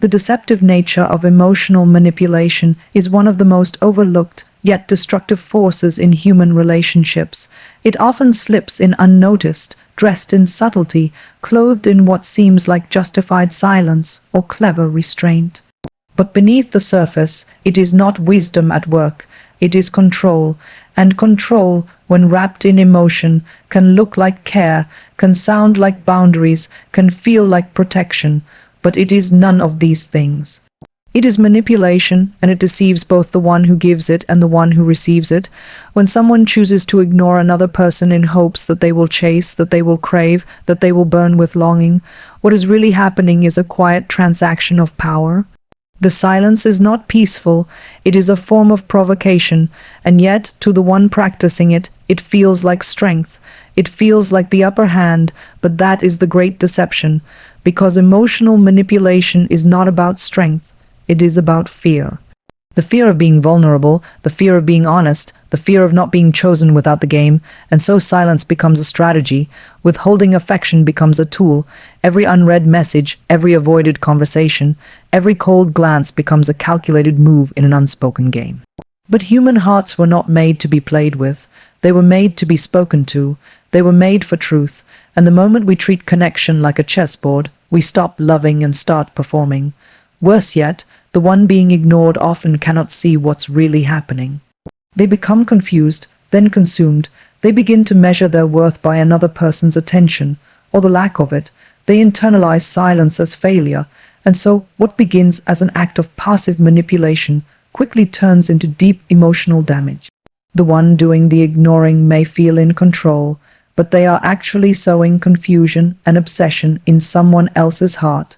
The deceptive nature of emotional manipulation is one of the most overlooked yet destructive forces in human relationships. It often slips in unnoticed, dressed in subtlety, clothed in what seems like justified silence or clever restraint. But beneath the surface, it is not wisdom at work, it is control, and control, when wrapped in emotion, can look like care, can sound like boundaries, can feel like protection, but it is none of these things. It is manipulation, and it deceives both the one who gives it and the one who receives it. When someone chooses to ignore another person in hopes that they will chase, that they will crave, that they will burn with longing, what is really happening is a quiet transaction of power. The silence is not peaceful, it is a form of provocation, and yet, to the one practicing it, it feels like strength. It feels like the upper hand, but that is the great deception, because emotional manipulation is not about strength. It is about fear. The fear of being vulnerable, the fear of being honest, the fear of not being chosen without the game, and so silence becomes a strategy, withholding affection becomes a tool, every unread message, every avoided conversation, every cold glance becomes a calculated move in an unspoken game. But human hearts were not made to be played with, they were made to be spoken to, they were made for truth, and the moment we treat connection like a chessboard, we stop loving and start performing. Worse yet, the one being ignored often cannot see what's really happening. They become confused, then consumed. They begin to measure their worth by another person's attention, or the lack of it. They internalize silence as failure, and so what begins as an act of passive manipulation quickly turns into deep emotional damage. The one doing the ignoring may feel in control, but they are actually sowing confusion and obsession in someone else's heart.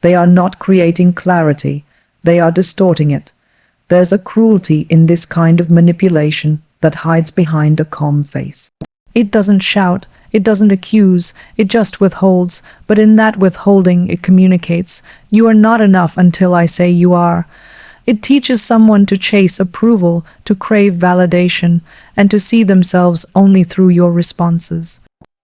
They are not creating clarity, they are distorting it. There's a cruelty in this kind of manipulation that hides behind a calm face. It doesn't shout, it doesn't accuse, it just withholds, but in that withholding it communicates, "You are not enough until I say you are." It teaches someone to chase approval, to crave validation, and to see themselves only through your responses.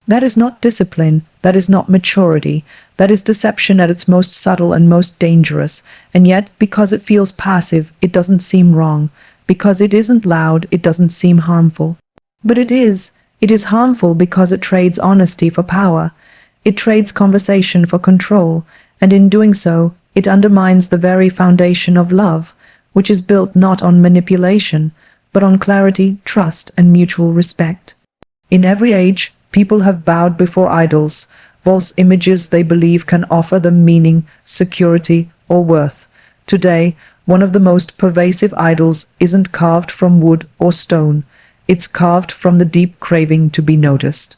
That is not discipline, that is not maturity, that is deception at its most subtle and most dangerous, and yet, because it feels passive, it doesn't seem wrong. Because it isn't loud, it doesn't seem harmful. But it is harmful because it trades honesty for power. It trades conversation for control, and in doing so, it undermines the very foundation of love, which is built not on manipulation, but on clarity, trust, and mutual respect. In every age, people have bowed before idols, false images they believe can offer them meaning, security, or worth. Today, one of the most pervasive idols isn't carved from wood or stone, it's carved from the deep craving to be noticed.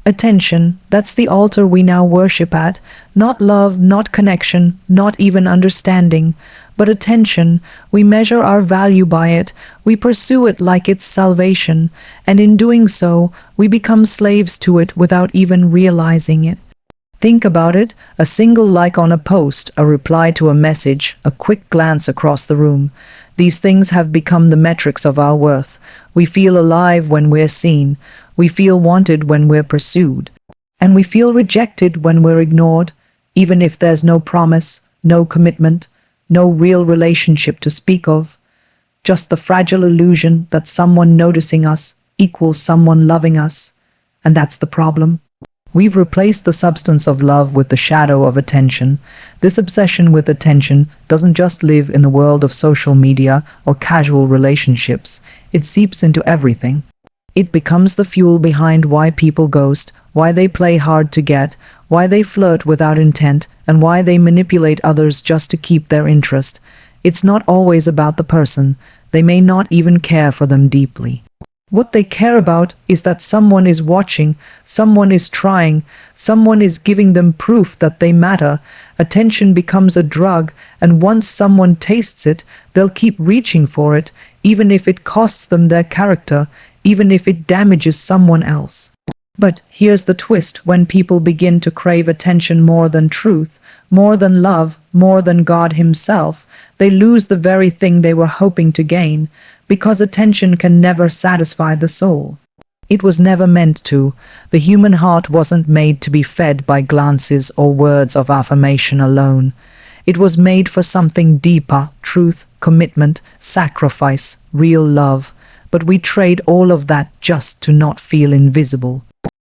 Attention, that's the altar we now worship at, not love, not connection, not even understanding, but attention. We measure our value by it, we pursue it like it's salvation, and in doing so, we become slaves to it without even realizing it. Think about it, a single like on a post, a reply to a message, a quick glance across the room. These things have become the metrics of our worth. We feel alive when we're seen, we feel wanted when we're pursued, and we feel rejected when we're ignored, even if there's no promise, no commitment, no real relationship to speak of. Just the fragile illusion that someone noticing us equals someone loving us, and that's the problem. We've replaced the substance of love with the shadow of attention. This obsession with attention doesn't just live in the world of social media or casual relationships. It seeps into everything. It becomes the fuel behind why people ghost, why they play hard to get, why they flirt without intent, and why they manipulate others just to keep their interest. It's not always about the person. They may not even care for them deeply. What they care about is that someone is watching, someone is trying, someone is giving them proof that they matter. Attention becomes a drug, and once someone tastes it, they'll keep reaching for it, even if it costs them their character, even if it damages someone else. But here's the twist: when people begin to crave attention more than truth, more than love, more than God Himself, they lose the very thing they were hoping to gain, because attention can never satisfy the soul. It was never meant to. The human heart wasn't made to be fed by glances or words of affirmation alone. It was made for something deeper: truth, commitment, sacrifice, real love. But we trade all of that just to not feel invisible.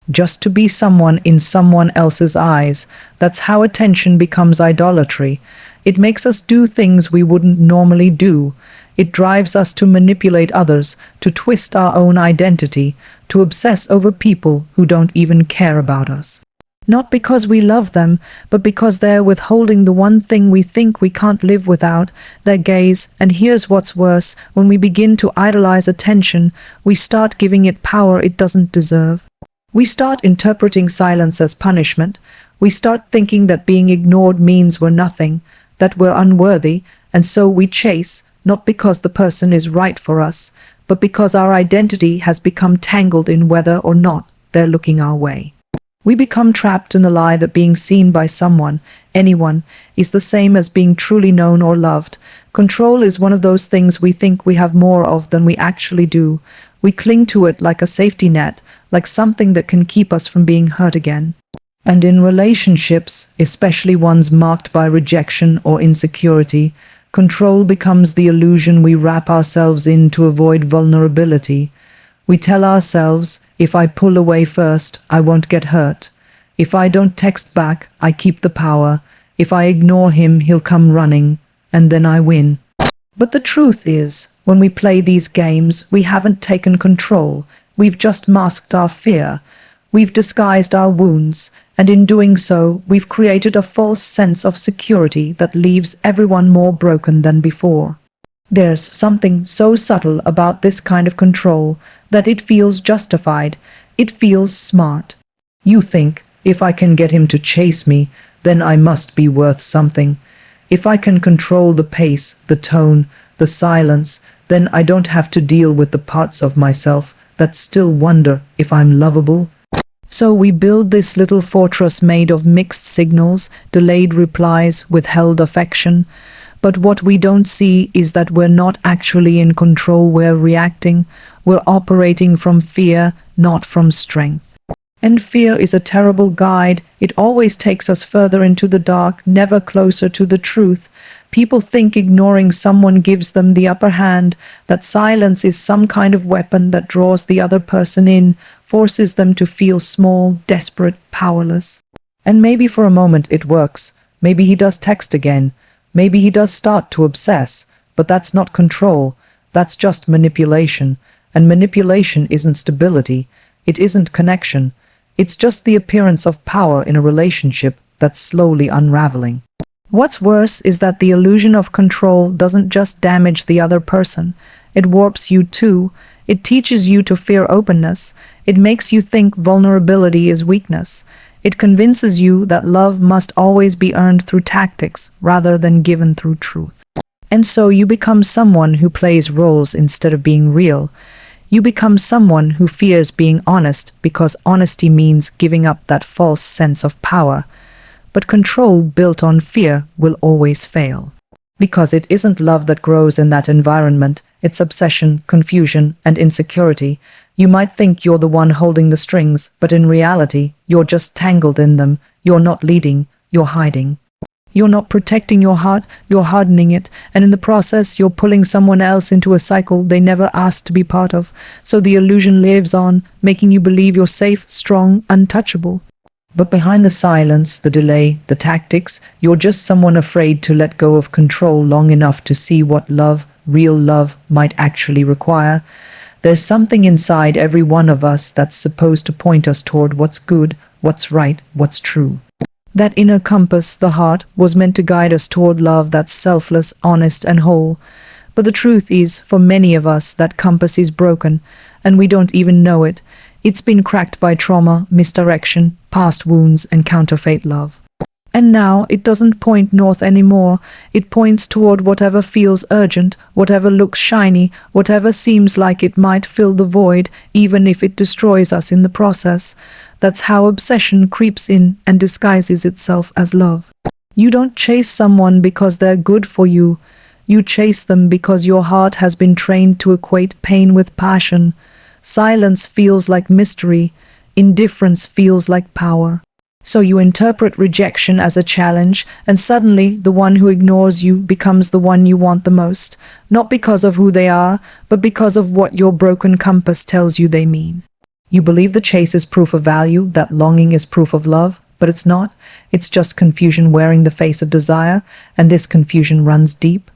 Just to be someone in someone else's eyes. That's how attention becomes idolatry. It makes us do things we wouldn't normally do. It drives us to manipulate others, to twist our own identity, to obsess over people who don't even care about us. Not because we love them, but because they're withholding the one thing we think we can't live without, their gaze. And here's what's worse: when we begin to idolize attention, we start giving it power it doesn't deserve. We start interpreting silence as punishment. We start thinking that being ignored means we're nothing, that we're unworthy, and so we chase, not because the person is right for us, but because our identity has become tangled in whether or not they're looking our way. We become trapped in the lie that being seen by someone, anyone, is the same as being truly known or loved. Control is one of those things we think we have more of than we actually do. We cling to it like a safety net, like something that can keep us from being hurt again. And in relationships, especially ones marked by rejection or insecurity, control becomes the illusion we wrap ourselves in to avoid vulnerability. We tell ourselves, if I pull away first, I won't get hurt. If I don't text back, I keep the power. If I ignore him, he'll come running, and then I win. But the truth is, when we play these games, we haven't taken control. We've just masked our fear. We've disguised our wounds, and in doing so, we've created a false sense of security that leaves everyone more broken than before. There's something so subtle about this kind of control that it feels justified. It feels smart. You think, if I can get him to chase me, then I must be worth something. If I can control the pace, the tone, the silence, then I don't have to deal with the parts of myself that still wonder if I'm lovable. So we build this little fortress made of mixed signals, delayed replies, withheld affection. But what we don't see is that we're not actually in control. We're reacting. We're operating from fear, not from strength. And fear is a terrible guide. It always takes us further into the dark, never closer to the truth. People think ignoring someone gives them the upper hand, that silence is some kind of weapon that draws the other person in, forces them to feel small, desperate, powerless. And maybe for a moment it works. Maybe he does text again. Maybe he does start to obsess. But that's not control. That's just manipulation. And manipulation isn't stability. It isn't connection. It's just the appearance of power in a relationship that's slowly unraveling. What's worse is that the illusion of control doesn't just damage the other person. It warps you too. It teaches you to fear openness. It makes you think vulnerability is weakness. It convinces you that love must always be earned through tactics rather than given through truth. And so you become someone who plays roles instead of being real. You become someone who fears being honest because honesty means giving up that false sense of power. But control built on fear will always fail. Because it isn't love that grows in that environment, it's obsession, confusion, and insecurity. You might think you're the one holding the strings, but in reality, you're just tangled in them. You're not leading, you're hiding. You're not protecting your heart, you're hardening it, and in the process, you're pulling someone else into a cycle they never asked to be part of. So the illusion lives on, making you believe you're safe, strong, untouchable. But behind the silence, the delay, the tactics, you're just someone afraid to let go of control long enough to see what love, real love, might actually require. There's something inside every one of us that's supposed to point us toward what's good, what's right, what's true. That inner compass, the heart, was meant to guide us toward love that's selfless, honest, and whole. But the truth is, for many of us, that compass is broken, and we don't even know it. It's been cracked by trauma, misdirection, past wounds, and counterfeit love. And now it doesn't point north anymore. It points toward whatever feels urgent, whatever looks shiny, whatever seems like it might fill the void, even if it destroys us in the process. That's how obsession creeps in and disguises itself as love. You don't chase someone because they're good for you. You chase them because your heart has been trained to equate pain with passion. Silence feels like mystery. Indifference feels like power. So you interpret rejection as a challenge, and suddenly the one who ignores you becomes the one you want the most, not because of who they are, but because of what your broken compass tells you they mean. You believe the chase is proof of value, that longing is proof of love, but it's not. It's just confusion wearing the face of desire, and this confusion runs deep.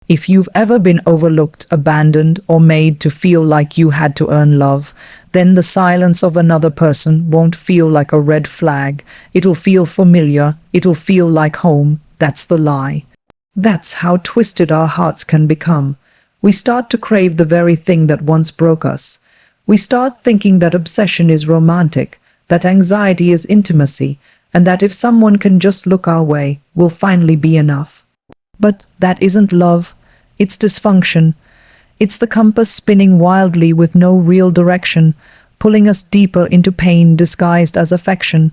If you've ever been overlooked, abandoned, or made to feel like you had to earn love, then the silence of another person won't feel like a red flag. It'll feel familiar. It'll feel like home. That's the lie. That's how twisted our hearts can become. We start to crave the very thing that once broke us. We start thinking that obsession is romantic, that anxiety is intimacy, and that if someone can just look our way, we'll finally be enough. But that isn't love. It's dysfunction. It's the compass spinning wildly with no real direction, pulling us deeper into pain disguised as affection.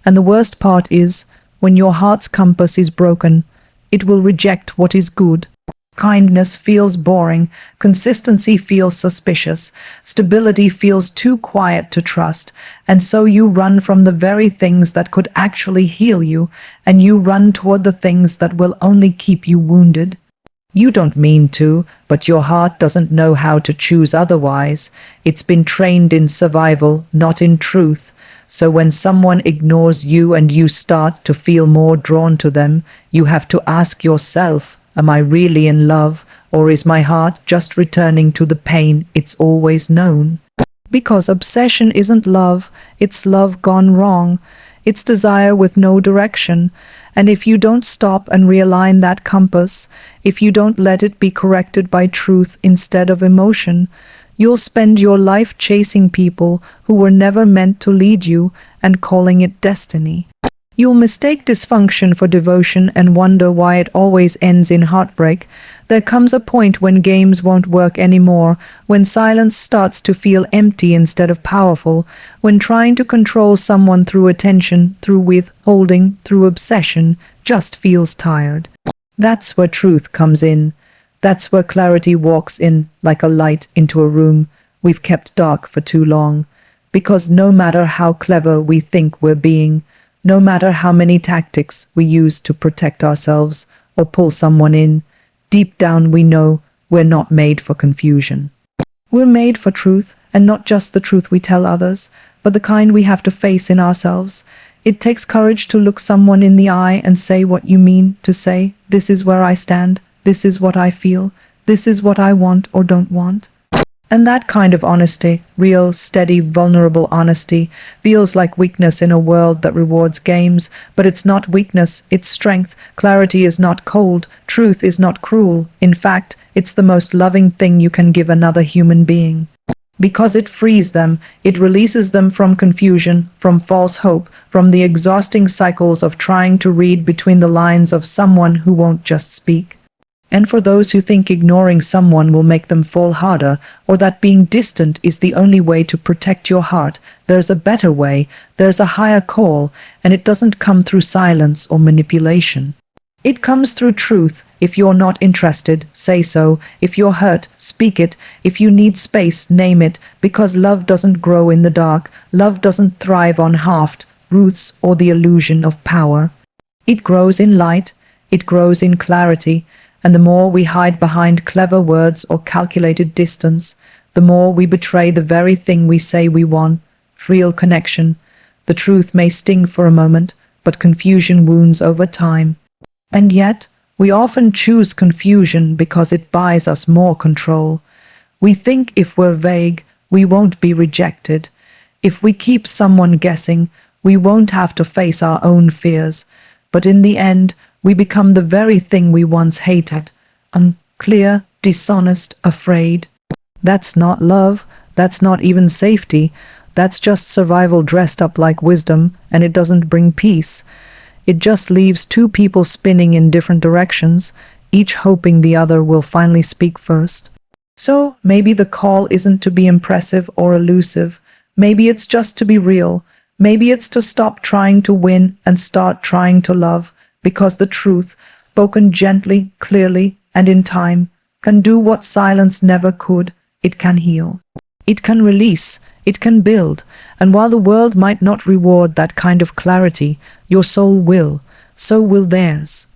And the worst part is, when your heart's compass is broken, it will reject what is good. Kindness feels boring, consistency feels suspicious, stability feels too quiet to trust, and so you run from the very things that could actually heal you, and you run toward the things that will only keep you wounded. You don't mean to, but your heart doesn't know how to choose otherwise. It's been trained in survival, not in truth. So when someone ignores you and you start to feel more drawn to them, you have to ask yourself, am I really in love, or is my heart just returning to the pain it's always known? Because obsession isn't love, it's love gone wrong. It's desire with no direction. And if you don't stop and realign that compass, if you don't let it be corrected by truth instead of emotion, you'll spend your life chasing people who were never meant to lead you and calling it destiny. You'll mistake dysfunction for devotion and wonder why it always ends in heartbreak. There comes a point when games won't work anymore, when silence starts to feel empty instead of powerful, when trying to control someone through attention, through withholding, through obsession, just feels tired. That's where truth comes in. That's where clarity walks in like a light into a room we've kept dark for too long. Because no matter how clever we think we're being, no matter how many tactics we use to protect ourselves or pull someone in, deep down we know we're not made for confusion. We're made for truth, and not just the truth we tell others, but the kind we have to face in ourselves. It takes courage to look someone in the eye and say what you mean to say. This is where I stand. This is what I feel. This is what I want or don't want. And that kind of honesty, real, steady, vulnerable honesty, feels like weakness in a world that rewards games, but it's not weakness, it's strength. Clarity is not cold, truth is not cruel. In fact, it's the most loving thing you can give another human being. Because it frees them, it releases them from confusion, from false hope, from the exhausting cycles of trying to read between the lines of someone who won't just speak. And for those who think ignoring someone will make them fall harder, or that being distant is the only way to protect your heart, there's a better way, there's a higher call, and it doesn't come through silence or manipulation. It comes through truth. If you're not interested, say so. If you're hurt, speak it. If you need space, name it, because love doesn't grow in the dark. Love doesn't thrive on half-truths or the illusion of power. It grows in light, it grows in clarity. And the more we hide behind clever words or calculated distance, the more we betray the very thing we say we want, real connection. The truth may sting for a moment, but confusion wounds over time. And yet, we often choose confusion because it buys us more control. We think if we're vague, we won't be rejected. If we keep someone guessing, we won't have to face our own fears. But in the end, we become the very thing we once hated, unclear, dishonest, afraid. That's not love, that's not even safety, that's just survival dressed up like wisdom, and it doesn't bring peace. It just leaves two people spinning in different directions, each hoping the other will finally speak first. So maybe the call isn't to be impressive or elusive, maybe it's just to be real, maybe it's to stop trying to win and start trying to love. Because the truth, spoken gently, clearly, and in time, can do what silence never could. It can heal. It can release. It can build. And while the world might not reward that kind of clarity, your soul will. So will theirs.